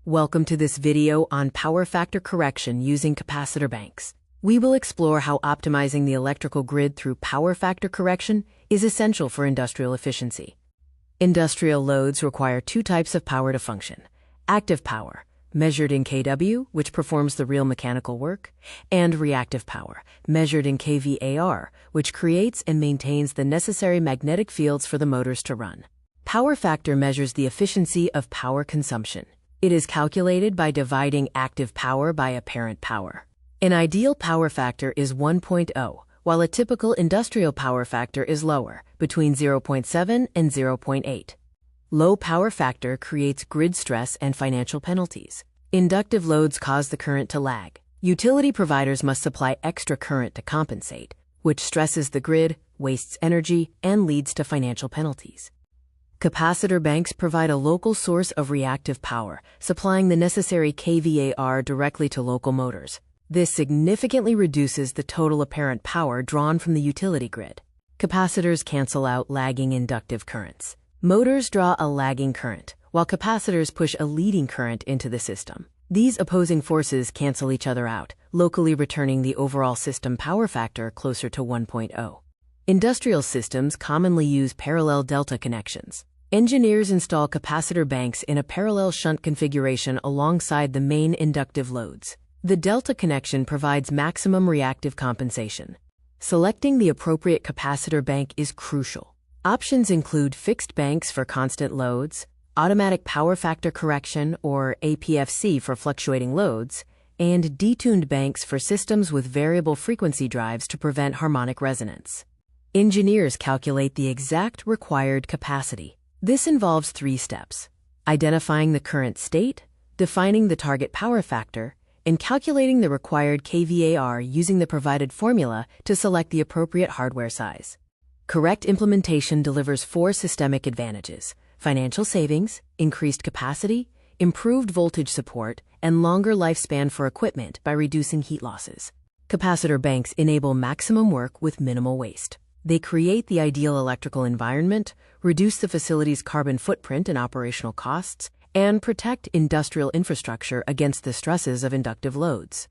Welcome to this video on power factor correction using capacitor banks. We will explore how optimizing the electrical grid through power factor correction is essential for industrial efficiency. Industrial loads require two types of power to function: active power, measured in kW, which performs the real mechanical work, and reactive power, measured in kVAR, which creates and maintains the necessary magnetic fields for the motors to run. Power factor measures the efficiency of power consumption. It is calculated by dividing active power by apparent power. An ideal power factor is 1.0, while a typical industrial power factor is lower, between 0.7 and 0.8. Low power factor creates grid stress and financial penalties. Inductive loads cause the current to lag. Utility providers must supply extra current to compensate, which stresses the grid, wastes energy, and leads to financial penalties. Capacitor banks provide a local source of reactive power, supplying the necessary kVAR directly to local motors. This significantly reduces the total apparent power drawn from the utility grid. Capacitors cancel out lagging inductive currents. Motors draw a lagging current, while capacitors push a leading current into the system. These opposing forces cancel each other out, locally returning the overall system power factor closer to 1.0. Industrial systems commonly use parallel delta connections. Engineers install capacitor banks in a parallel shunt configuration alongside the main inductive loads. The delta connection provides maximum reactive compensation. Selecting the appropriate capacitor bank is crucial. Options include fixed banks for constant loads, automatic power factor correction or APFC for fluctuating loads, and detuned banks for systems with variable frequency drives to prevent harmonic resonance. Engineers calculate the exact required capacity. This involves 3 steps: identifying the current state, defining the target power factor, and calculating the required kVAR using the provided formula to select the appropriate hardware size. Correct implementation delivers 4 systemic advantages: financial savings, increased capacity, improved voltage support, and longer lifespan for equipment by reducing heat losses. Capacitor banks enable maximum work with minimal waste. They create the ideal electrical environment, reduce the facility's carbon footprint and operational costs, and protect industrial infrastructure against the stresses of inductive loads.